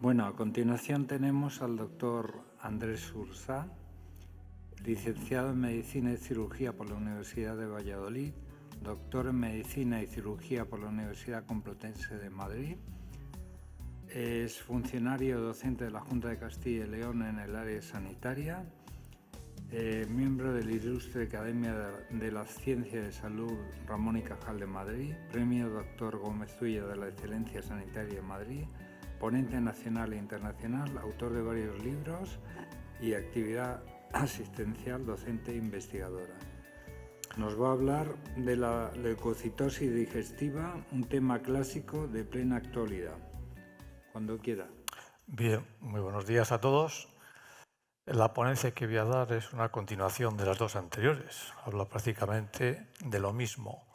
Bueno, a continuación tenemos al doctor Andrés Urzá, licenciado en Medicina y Cirugía por la Universidad de Valladolid, doctor en Medicina y Cirugía por la Universidad Complutense de Madrid. Es funcionario docente de la Junta de Castilla y León en el área sanitaria, miembro de la Ilustre Academia de las Ciencias de Salud Ramón y Cajal de Madrid, premio Dr. Gómez Ulla de la Excelencia Sanitaria de Madrid, ponente nacional e internacional, autor de varios libros y actividad asistencial docente e investigadora. Nos va a hablar de la leucocitosis digestiva, un tema clásico de plena actualidad. Cuando quiera. Bien, muy buenos días a todos. La ponencia que voy a dar es una continuación de las dos anteriores. Habla prácticamente de lo mismo.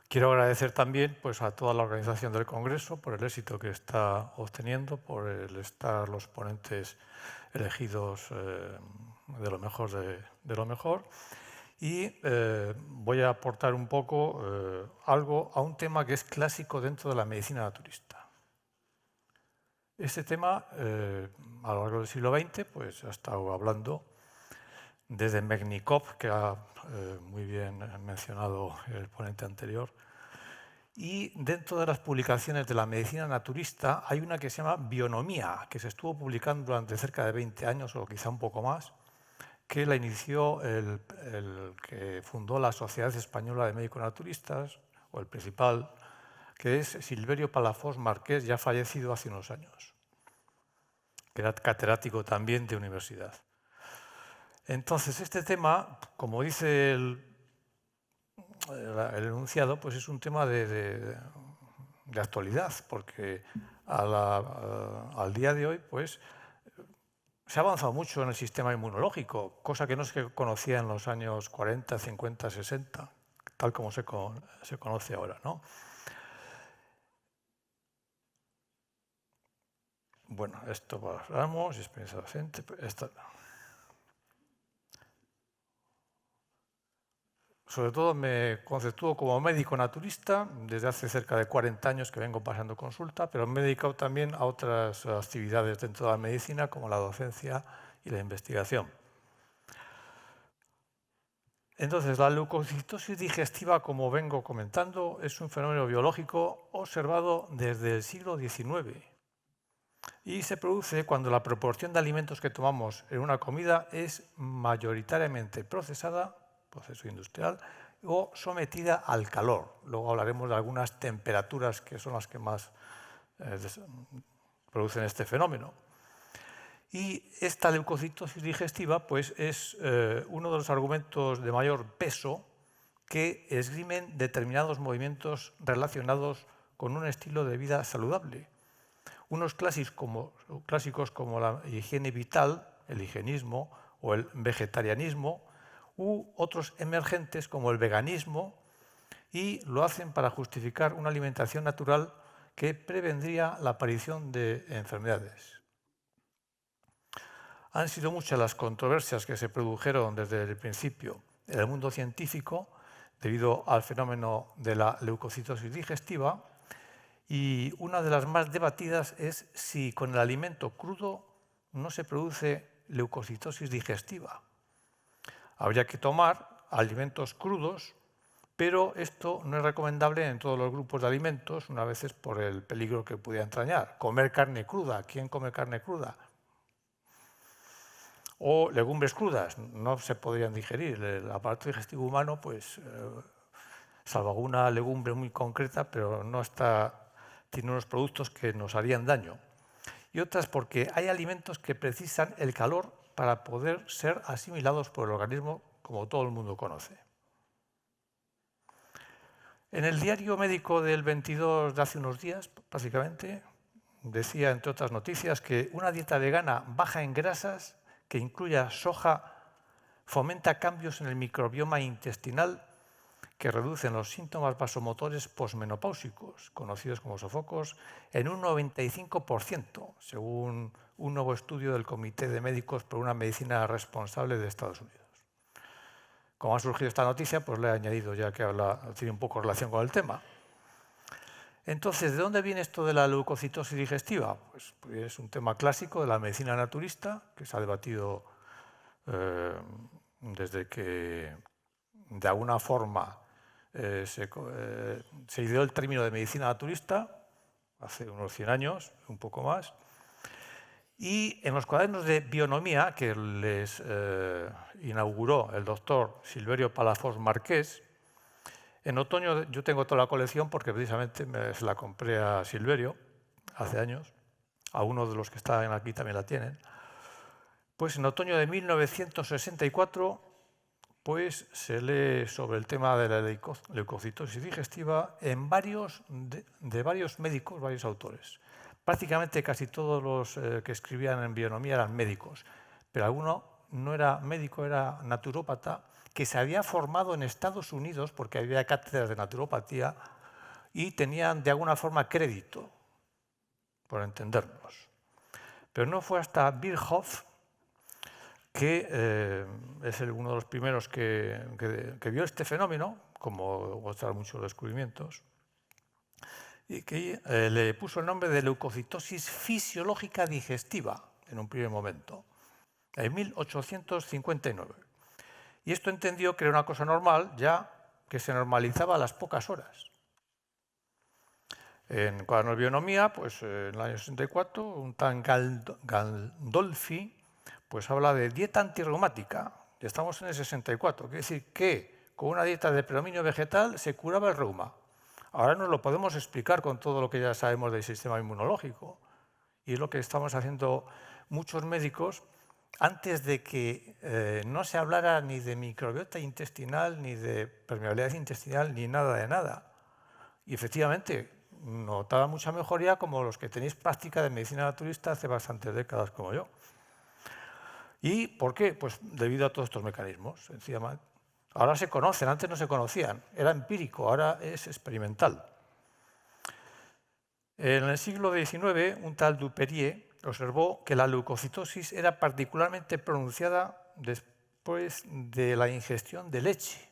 Quiero agradecer también a toda la organización del Congreso por el éxito que está obteniendo, por el estar los ponentes elegidos de lo mejor de lo mejor. Y voy a aportar un poco algo a un tema que es clásico dentro de la medicina naturista. Este tema, a lo largo del siglo XX, ha estado hablando desde Mednikov, que ha muy bien mencionado el ponente anterior, y dentro de las publicaciones de la medicina naturista hay una que se llama Bionomía, que se estuvo publicando durante cerca de 20 años o quizá un poco más, que la inició el que fundó la Sociedad Española de Médicos Naturistas, o el principal, que es Silverio Palafox Marqués, ya fallecido hace unos años, que era catedrático también de universidad. Entonces, este tema, como dice el enunciado, es un tema de actualidad, porque al día de hoy se ha avanzado mucho en el sistema inmunológico, cosa que no se conocía en los años 40, 50, 60, tal como se conoce ahora, ¿no? Bueno, esto pasamos, experiencia docente, sobre todo me conceptúo como médico naturista, desde hace cerca de 40 años que vengo pasando consulta, pero me he dedicado también a otras actividades dentro de la medicina, como la docencia y la investigación. Entonces, la leucocitosis digestiva, como vengo comentando, es un fenómeno biológico observado desde el siglo XIX y se produce cuando la proporción de alimentos que tomamos en una comida es mayoritariamente procesada, proceso industrial, o sometida al calor. Luego hablaremos de algunas temperaturas que son las que más producen este fenómeno. Y esta leucocitosis digestiva es uno de los argumentos de mayor peso que esgrimen determinados movimientos relacionados con un estilo de vida saludable. Unos clásicos como la higiene vital, el higienismo o el vegetarianismo, u otros emergentes como el veganismo, y lo hacen para justificar una alimentación natural que prevendría la aparición de enfermedades. Han sido muchas las controversias que se produjeron desde el principio en el mundo científico debido al fenómeno de la leucocitosis digestiva, y una de las más debatidas es si con el alimento crudo no se produce leucocitosis digestiva. Habría que tomar alimentos crudos, pero esto no es recomendable en todos los grupos de alimentos, una vez por el peligro que pudiera entrañar. Comer carne cruda, ¿quién come carne cruda? O legumbres crudas, no se podrían digerir. El aparato digestivo humano, salvo alguna legumbre muy concreta, pero no tiene unos productos que nos harían daño. Y otras porque hay alimentos que precisan el calor para poder ser asimilados por el organismo, como todo el mundo conoce. En el diario médico del 22 de hace unos días, básicamente, decía, entre otras noticias, que una dieta vegana baja en grasas, que incluya soja, fomenta cambios en el microbioma intestinal que reducen los síntomas vasomotores posmenopáusicos, conocidos como sofocos, en un 95%, según un nuevo estudio del Comité de Médicos por una Medicina Responsable de Estados Unidos. Como ha surgido esta noticia, le he añadido ya que tiene un poco relación con el tema. Entonces, ¿de dónde viene esto de la leucocitosis digestiva? Pues es un tema clásico de la medicina naturista que se ha debatido desde que de alguna forma se ideó el término de medicina naturista, hace unos 100 años, un poco más, y en los cuadernos de bionomía que les inauguró el doctor Silverio Palafox Marqués, en otoño, yo tengo toda la colección porque precisamente se la compré a Silverio hace años, algunos de los que están aquí también la tienen, pues en otoño de 1964 pues se lee sobre el tema de la leucocitosis digestiva en de varios médicos, varios autores. Prácticamente casi todos los que escribían en bionomía eran médicos, pero alguno no era médico, era naturópata, que se había formado en Estados Unidos porque había cátedras de naturopatía y tenían de alguna forma crédito, por entendernos. Pero no fue hasta Virchow, que es uno de los primeros que vio este fenómeno, como otros muchos descubrimientos, y que le puso el nombre de leucocitosis fisiológica digestiva en un primer momento, en 1859. Y esto entendió que era una cosa normal, ya que se normalizaba a las pocas horas. En cuadernos de bionomía, pues en el año 64, un tan Gandolfi pues habla de dieta antirreumática. Estamos en el 64, quiere decir que con una dieta de predominio vegetal se curaba el reuma. Ahora nos lo podemos explicar con todo lo que ya sabemos del sistema inmunológico. Y es lo que estamos haciendo muchos médicos antes de que no se hablara ni de microbiota intestinal, ni de permeabilidad intestinal, ni nada de nada. Y efectivamente, notaba mucha mejoría como los que tenéis práctica de medicina naturista hace bastantes décadas como yo. ¿Y por qué? Pues debido a todos estos mecanismos, sencillamente. Ahora se conocen, antes no se conocían. Era empírico, ahora es experimental. En el siglo XIX, un tal Duperier observó que la leucocitosis era particularmente pronunciada después de la ingestión de leche.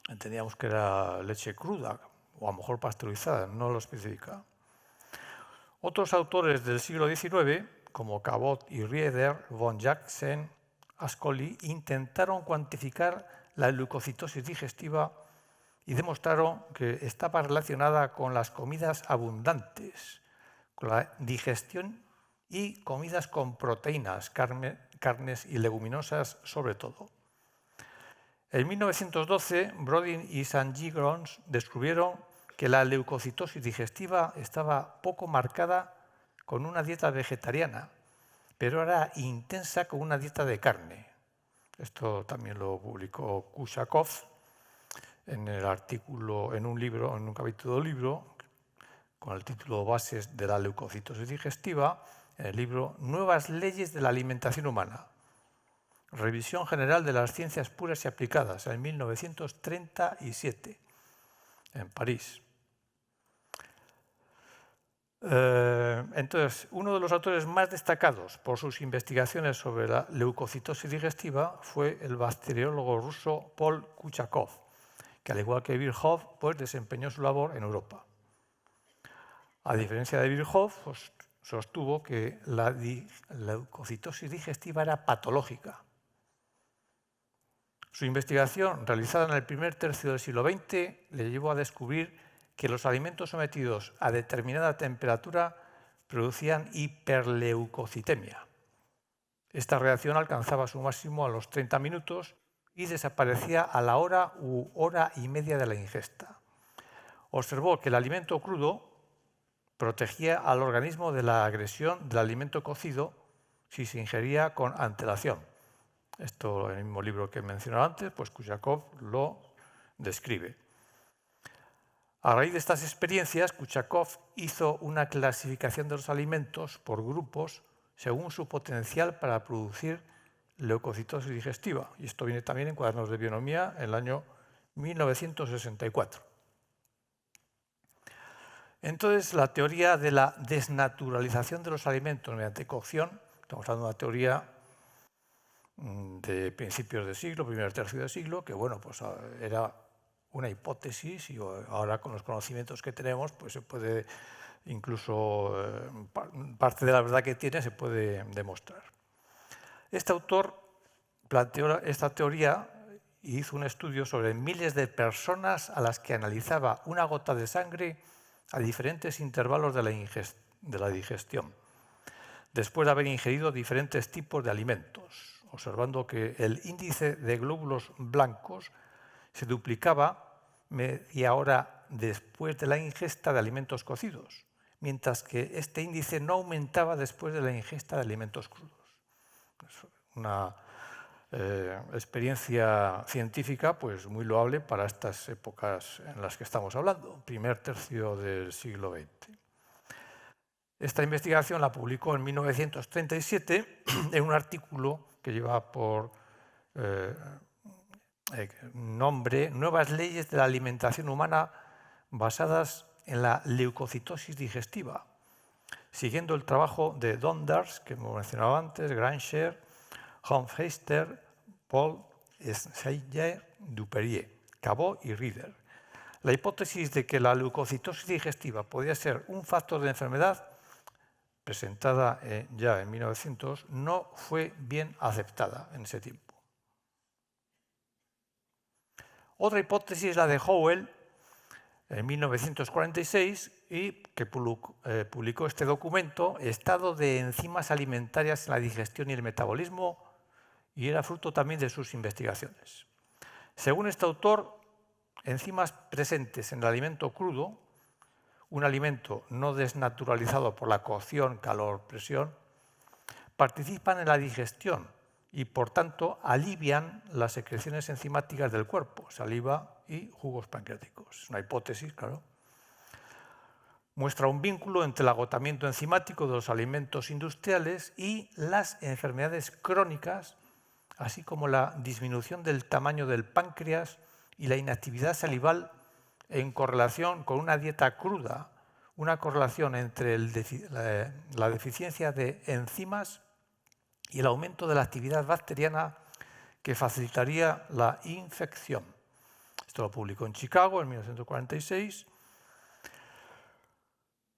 Entendíamos que era leche cruda o a lo mejor pasteurizada, no lo especifica. Otros autores del siglo XIX, como Cabot y Rieder, von Jackson, Ascoli, intentaron cuantificar la leucocitosis digestiva y demostraron que estaba relacionada con las comidas abundantes, con la digestión y comidas con proteínas, carnes y leguminosas sobre todo. En 1912, Brodin y Saint-Gigrons descubrieron que la leucocitosis digestiva estaba poco marcada con una dieta vegetariana, pero era intensa con una dieta de carne. Esto también lo publicó Kushakov en el artículo, en un capítulo del libro, con el título Bases de la leucocitosis digestiva, en el libro Nuevas leyes de la alimentación humana. Revisión general de las ciencias puras y aplicadas, en 1937, en París. Entonces, uno de los autores más destacados por sus investigaciones sobre la leucocitosis digestiva fue el bacteriólogo ruso Paul Kuchakov, que al igual que Virchow, pues desempeñó su labor en Europa. A diferencia de Virchow, pues, sostuvo que la leucocitosis digestiva era patológica. Su investigación, realizada en el primer tercio del siglo XX, le llevó a descubrir que los alimentos sometidos a determinada temperatura producían hiperleucocitemia. Esta reacción alcanzaba su máximo a los 30 minutos y desaparecía a la hora u hora y media de la ingesta. Observó que el alimento crudo protegía al organismo de la agresión del alimento cocido si se ingería con antelación. Esto en el mismo libro que he mencionado antes, pues Kuchakov lo describe. A raíz de estas experiencias, Kuchakov hizo una clasificación de los alimentos por grupos según su potencial para producir leucocitosis digestiva. Y esto viene también en Cuadernos de Bionomía en el año 1964. Entonces, la teoría de la desnaturalización de los alimentos mediante cocción, estamos hablando de una teoría de principios de siglo, primer tercio de siglo, que bueno, pues era una hipótesis y ahora con los conocimientos que tenemos pues se puede incluso parte de la verdad que tiene se puede demostrar. Este autor planteó esta teoría y hizo un estudio sobre miles de personas a las que analizaba una gota de sangre a diferentes intervalos de la digestión, después de haber ingerido diferentes tipos de alimentos, observando que el índice de glóbulos blancos se duplicaba media hora después de la ingesta de alimentos cocidos, mientras que este índice no aumentaba después de la ingesta de alimentos crudos. Es una experiencia científica pues, muy loable para estas épocas en las que estamos hablando, primer tercio del siglo XX. Esta investigación la publicó en 1937 en un artículo que lleva por nombre Nuevas leyes de la alimentación humana basadas en la leucocitosis digestiva, siguiendo el trabajo de Donders, que hemos mencionado antes, Granger, Hofmeister, Paul, Seyer, Duperrier, Cabot y Rieder. La hipótesis de que la leucocitosis digestiva podía ser un factor de enfermedad, presentada ya en 1900, no fue bien aceptada en ese tiempo. Otra hipótesis es la de Howell, en 1946, y que publicó este documento, Estado de enzimas alimentarias en la digestión y el metabolismo, y era fruto también de sus investigaciones. Según este autor, enzimas presentes en el alimento crudo, un alimento no desnaturalizado por la cocción, calor, presión, participan en la digestión y, por tanto, alivian las secreciones enzimáticas del cuerpo, saliva y jugos pancreáticos. Es una hipótesis, claro. Muestra un vínculo entre el agotamiento enzimático de los alimentos industriales y las enfermedades crónicas, así como la disminución del tamaño del páncreas y la inactividad salival en correlación con una dieta cruda, una correlación entre la deficiencia de enzimas y el aumento de la actividad bacteriana que facilitaría la infección. Esto lo publicó en Chicago en 1946.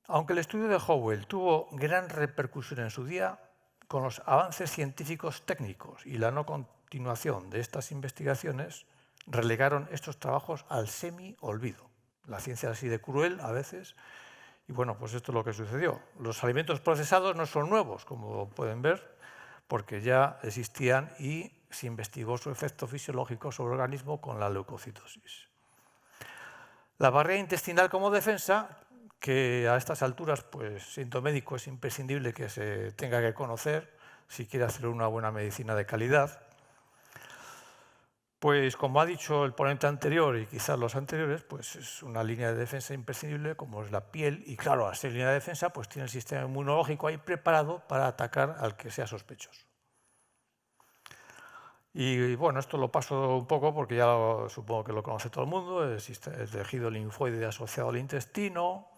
Aunque el estudio de Howell tuvo gran repercusión en su día, con los avances científicos técnicos y la no continuación de estas investigaciones, relegaron estos trabajos al semi-olvido. La ciencia es así de cruel a veces, y bueno, pues esto es lo que sucedió. Los alimentos procesados no son nuevos, como pueden ver, porque ya existían y se investigó su efecto fisiológico sobre el organismo con la leucocitosis. La barrera intestinal como defensa, que a estas alturas, pues siendo médico, es imprescindible que se tenga que conocer si quiere hacer una buena medicina de calidad. Pues como ha dicho el ponente anterior y quizás los anteriores, pues es una línea de defensa imprescindible como es la piel y claro, al ser línea de defensa pues tiene el sistema inmunológico ahí preparado para atacar al que sea sospechoso. Y bueno, esto lo paso un poco porque ya supongo que lo conoce todo el mundo, existe el tejido linfoide asociado al intestino,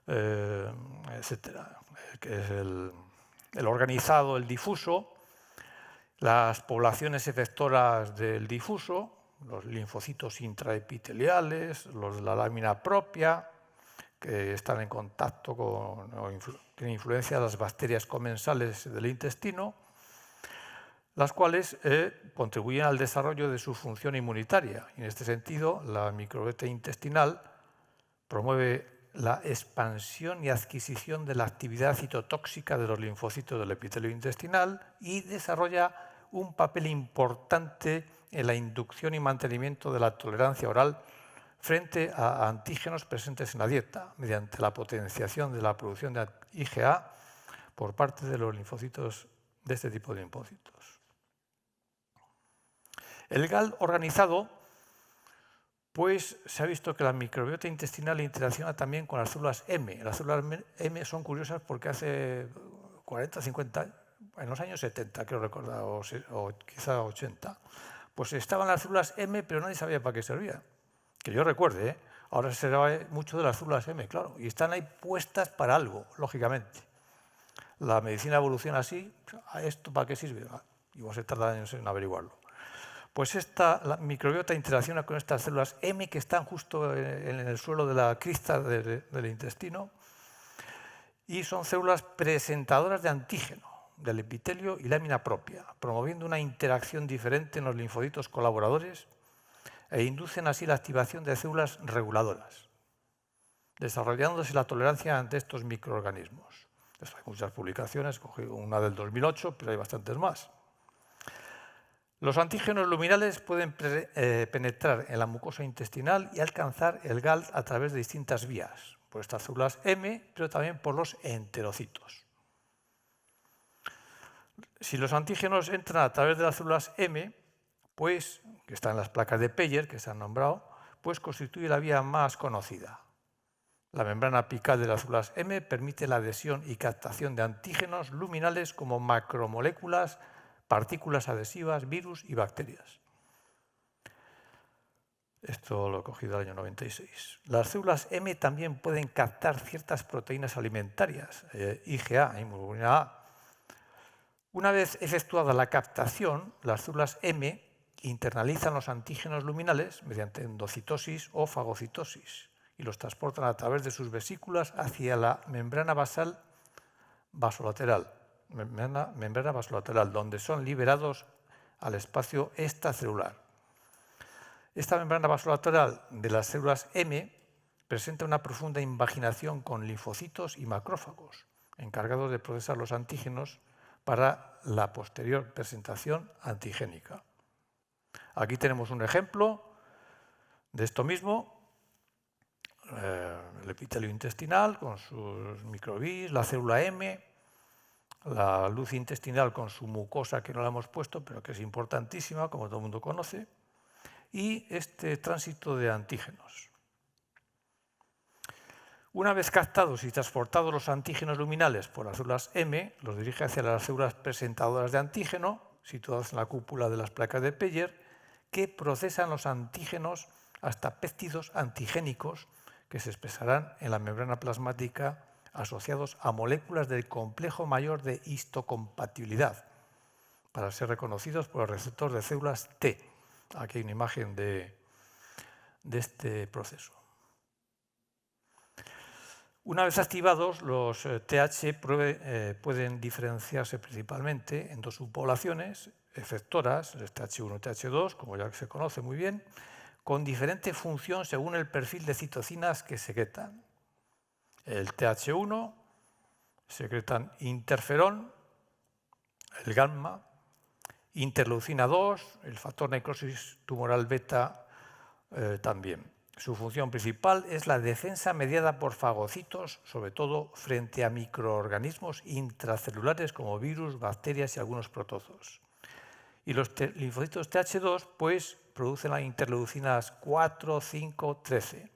etcétera, que es el organizado, el difuso, las poblaciones efectoras del difuso, los linfocitos intraepiteliales, los de la lámina propia, que están en contacto con o tienen influencia las bacterias comensales del intestino, las cuales contribuyen al desarrollo de su función inmunitaria. En este sentido, la microbiota intestinal promueve la expansión y adquisición de la actividad citotóxica de los linfocitos del epitelio intestinal y desarrolla un papel importante en la inducción y mantenimiento de la tolerancia oral frente a antígenos presentes en la dieta, mediante la potenciación de la producción de IgA por parte de los linfocitos, de este tipo de linfocitos. El GAL organizado, pues se ha visto que la microbiota intestinal interacciona también con las células M. Las células M son curiosas porque hace 40, 50, en los años 70, creo recordar, o quizá 80, pues estaban las células M, pero nadie sabía para qué servían. Que yo recuerde, ahora se sabe mucho de las células M, claro, y están ahí puestas para algo, lógicamente. La medicina evoluciona así, ¿esto para qué sirve? Y vos se tarda años en averiguarlo. Pues la microbiota interacciona con estas células M que están justo en el suelo de la crista del intestino y son células presentadoras de antígeno, del epitelio y lámina propia, promoviendo una interacción diferente en los linfocitos colaboradores e inducen así la activación de células reguladoras, desarrollándose la tolerancia ante estos microorganismos. Hay muchas publicaciones, cogí una del 2008, pero hay bastantes más. Los antígenos luminales pueden penetrar en la mucosa intestinal y alcanzar el GALT a través de distintas vías, por estas células M, pero también por los enterocitos. Si los antígenos entran a través de las células M, pues, que están en las placas de Peyer, que se han nombrado, pues constituye la vía más conocida. La membrana apical de las células M permite la adhesión y captación de antígenos luminales como macromoléculas, partículas adhesivas, virus y bacterias. Esto lo he cogido del año 96. Las células M también pueden captar ciertas proteínas alimentarias, IgA, hemoglobina A. Una vez efectuada la captación, las células M internalizan los antígenos luminales mediante endocitosis o fagocitosis y los transportan a través de sus vesículas hacia la membrana basal vasolateral, donde son liberados al espacio extracelular. Esta membrana vasolateral de las células M presenta una profunda invaginación con linfocitos y macrófagos, encargados de procesar los antígenos para la posterior presentación antigénica. Aquí tenemos un ejemplo de esto mismo, el epitelio intestinal con sus microbis, la célula M, la luz intestinal con su mucosa que no la hemos puesto, pero que es importantísima, como todo el mundo conoce, y este tránsito de antígenos. Una vez captados y transportados los antígenos luminales por las células M, los dirige hacia las células presentadoras de antígeno, situadas en la cúpula de las placas de Peyer, que procesan los antígenos hasta péptidos antigénicos que se expresarán en la membrana plasmática asociados a moléculas del complejo mayor de histocompatibilidad para ser reconocidos por el receptor de células T. Aquí hay una imagen de este proceso. Una vez activados, los TH pueden diferenciarse principalmente en dos subpoblaciones efectoras, el TH1 y TH2, como ya se conoce muy bien, con diferente función según el perfil de citocinas que secretan. El TH1 secretan interferón, el gamma, interleucina 2, el factor necrosis tumoral beta también. Su función principal es la defensa mediada por fagocitos, sobre todo frente a microorganismos intracelulares como virus, bacterias y algunos protozoos. Y los linfocitos TH2 pues, producen las interleucinas 4, 5, 13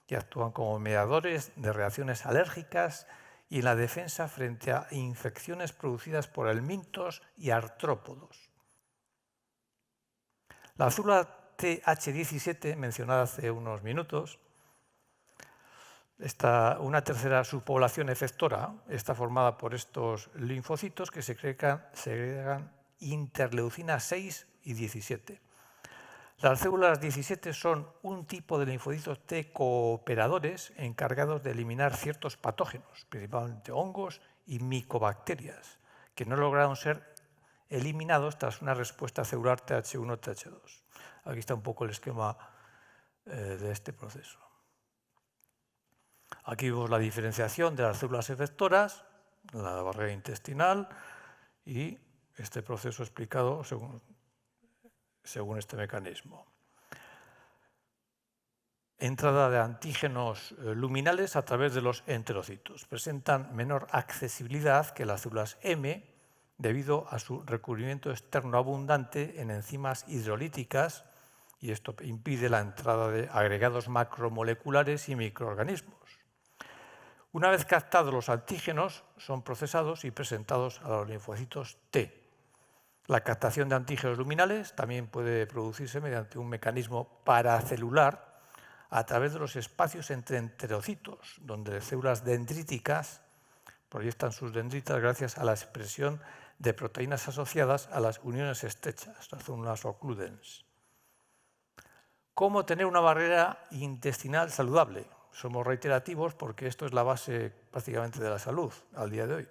y actúan como mediadores de reacciones alérgicas y en la defensa frente a infecciones producidas por helmintos y artrópodos. La célula TH17, mencionada hace unos minutos, una tercera subpoblación efectora está formada por estos linfocitos que segregan interleucinas 6 y 17. Las células 17 son un tipo de linfocitos T cooperadores encargados de eliminar ciertos patógenos, principalmente hongos y micobacterias, que no lograron ser eliminados tras una respuesta celular TH1-TH2. Aquí está un poco el esquema de este proceso. Aquí vemos la diferenciación de las células efectoras, la barrera intestinal y este proceso explicado según este mecanismo. Entrada de antígenos luminales a través de los enterocitos. Presentan menor accesibilidad que las células M debido a su recubrimiento externo abundante en enzimas hidrolíticas y esto impide la entrada de agregados macromoleculares y microorganismos. Una vez captados los antígenos, son procesados y presentados a los linfocitos T. La captación de antígenos luminales también puede producirse mediante un mecanismo paracelular a través de los espacios entre enterocitos, donde células dendríticas proyectan sus dendritas gracias a la expresión de proteínas asociadas a las uniones estrechas, las células occludens. ¿Cómo tener una barrera intestinal saludable? Somos reiterativos porque esto es la base prácticamente de la salud al día de hoy.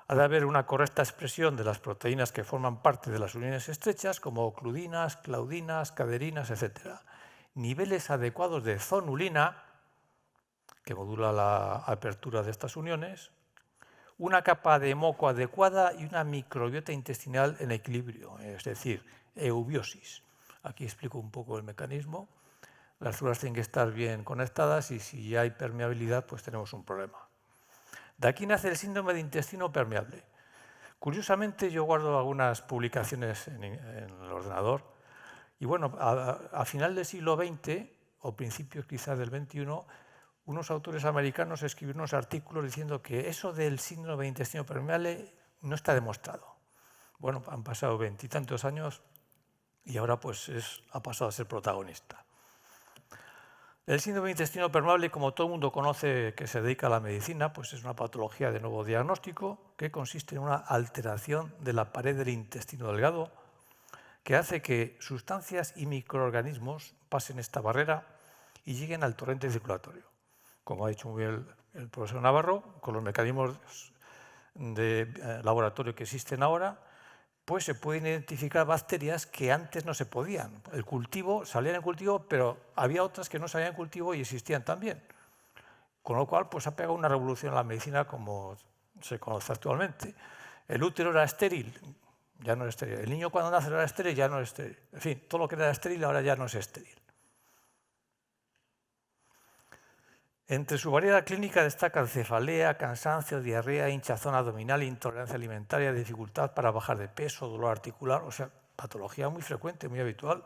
Ha de haber una correcta expresión de las proteínas que forman parte de las uniones estrechas, como ocludinas, claudinas, caderinas, etc. Niveles adecuados de zonulina, que modula la apertura de estas uniones, una capa de moco adecuada y una microbiota intestinal en equilibrio, es decir, eubiosis. Aquí explico un poco el mecanismo. Las células tienen que estar bien conectadas y si hay permeabilidad, pues tenemos un problema. De aquí nace el síndrome de intestino permeable. Curiosamente, yo guardo algunas publicaciones en el ordenador y bueno, a final del siglo XX o principios quizás del XXI, unos autores americanos escribieron unos artículos diciendo que eso del síndrome de intestino permeable no está demostrado. Bueno, han pasado 20 y tantos años y ahora pues ha pasado a ser protagonista. El síndrome de intestino permeable, como todo el mundo conoce que se dedica a la medicina, pues es una patología de nuevo diagnóstico que consiste en una alteración de la pared del intestino delgado que hace que sustancias y microorganismos pasen esta barrera y lleguen al torrente circulatorio. Como ha dicho muy bien el profesor Navarro, con los mecanismos de laboratorio que existen ahora, pues se pueden identificar bacterias que antes no se podían. El cultivo, salían en cultivo, pero había otras que no salían en cultivo y existían también. Con lo cual, pues ha pegado una revolución en la medicina como se conoce actualmente. El útero era estéril, ya no es estéril. El niño cuando nace era estéril, ya no es estéril. En fin, todo lo que era estéril ahora ya no es estéril. Entre su variedad clínica destacan cefalea, cansancio, diarrea, hinchazón abdominal, intolerancia alimentaria, dificultad para bajar de peso, dolor articular, o sea, patología muy frecuente, muy habitual.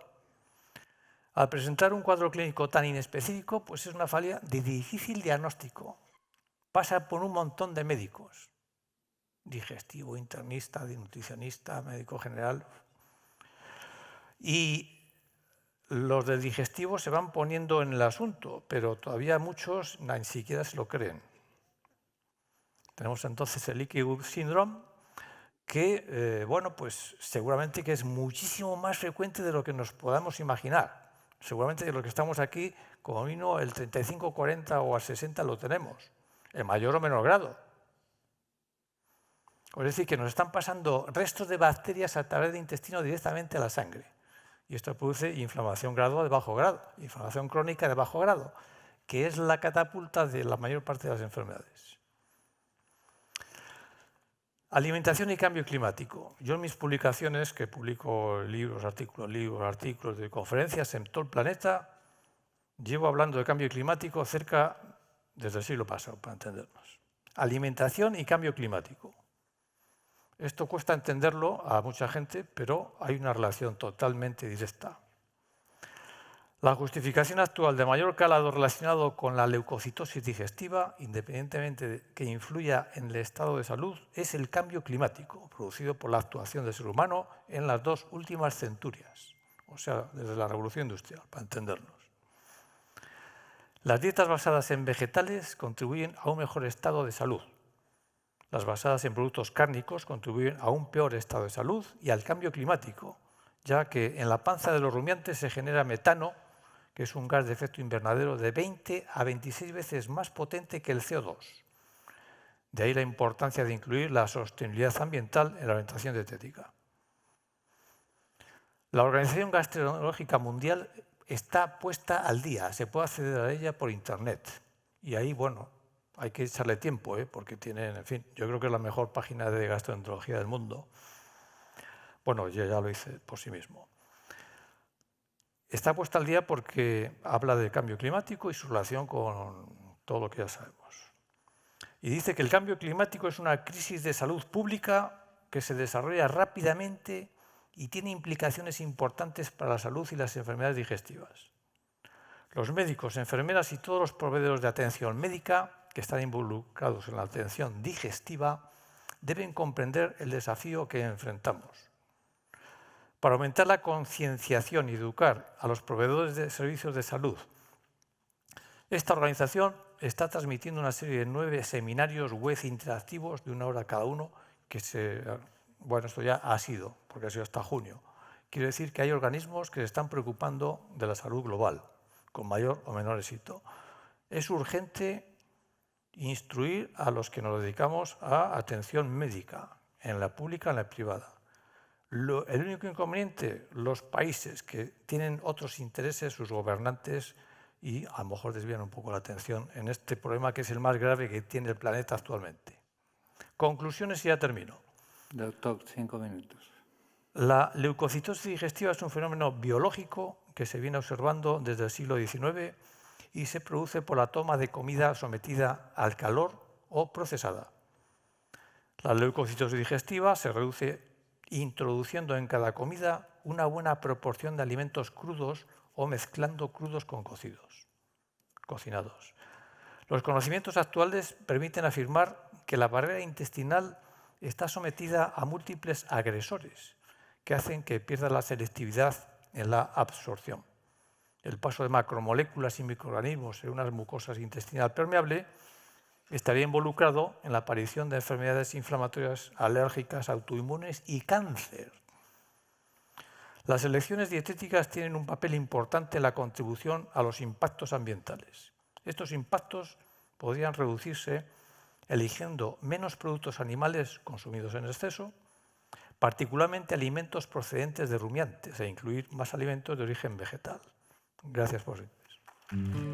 Al presentar un cuadro clínico tan inespecífico, pues es una falla de difícil diagnóstico. Pasa por un montón de médicos, digestivo, internista, nutricionista, médico general. Y los del digestivo se van poniendo en el asunto, pero todavía muchos ni siquiera se lo creen. Tenemos entonces el leaky gut syndrome, que bueno, pues seguramente que es muchísimo más frecuente de lo que nos podamos imaginar. Seguramente de lo que estamos aquí, como mínimo el 35, 40 o al 60 lo tenemos, en mayor o menor grado. Es decir, que nos están pasando restos de bacterias a través del intestino directamente a la sangre. Y esto produce inflamación gradual de bajo grado, inflamación crónica de bajo grado, que es la catapulta de la mayor parte de las enfermedades. Alimentación y cambio climático. Yo en mis publicaciones, que publico libros, artículos de conferencias en todo el planeta, llevo hablando de cambio climático desde el siglo pasado, para entendernos. Alimentación y cambio climático. Esto cuesta entenderlo a mucha gente, pero hay una relación totalmente directa. La justificación actual de mayor calado relacionado con la leucocitosis digestiva, independientemente de que influya en el estado de salud, es el cambio climático, producido por la actuación del ser humano en las 2 últimas centurias, o sea, desde la revolución industrial, para entendernos. Las dietas basadas en vegetales contribuyen a un mejor estado de salud. Las basadas en productos cárnicos contribuyen a un peor estado de salud y al cambio climático, ya que en la panza de los rumiantes se genera metano, que es un gas de efecto invernadero de 20 a 26 veces más potente que el CO2. De ahí la importancia de incluir la sostenibilidad ambiental en la alimentación dietética. La Organización Gastronómica Mundial está puesta al día, se puede acceder a ella por Internet. Y ahí, bueno, hay que echarle tiempo, porque tienen, en fin, yo creo que es la mejor página de gastroenterología del mundo. Bueno, yo ya lo hice por sí mismo. Está puesta al día porque habla del cambio climático y su relación con todo lo que ya sabemos. Y dice que el cambio climático es una crisis de salud pública que se desarrolla rápidamente y tiene implicaciones importantes para la salud y las enfermedades digestivas. Los médicos, enfermeras y todos los proveedores de atención médica que están involucrados en la atención digestiva deben comprender el desafío que enfrentamos. Para aumentar la concienciación y educar a los proveedores de servicios de salud, esta organización está transmitiendo una serie de 9 seminarios web interactivos de 1 hora cada uno bueno, esto ya ha sido, porque ha sido hasta junio. Quiere decir que hay organismos que se están preocupando de la salud global, con mayor o menor éxito. Es urgente instruir a los que nos dedicamos a atención médica, en la pública, en la privada. El único inconveniente, los países que tienen otros intereses, sus gobernantes, y a lo mejor desvían un poco la atención en este problema que es el más grave que tiene el planeta actualmente. Conclusiones y ya termino. Doctor, 5 minutos. La leucocitosis digestiva es un fenómeno biológico que se viene observando desde el siglo XIX y se produce por la toma de comida sometida al calor o procesada. La leucocitosis digestiva se reduce introduciendo en cada comida una buena proporción de alimentos crudos o mezclando crudos con cocinados. Los conocimientos actuales permiten afirmar que la barrera intestinal está sometida a múltiples agresores que hacen que pierda la selectividad en la absorción. El paso de macromoléculas y microorganismos en una mucosa intestinal permeable estaría involucrado en la aparición de enfermedades inflamatorias, alérgicas, autoinmunes y cáncer. Las elecciones dietéticas tienen un papel importante en la contribución a los impactos ambientales. Estos impactos podrían reducirse eligiendo menos productos animales consumidos en exceso, particularmente alimentos procedentes de rumiantes, e incluir más alimentos de origen vegetal. Gracias por su interés.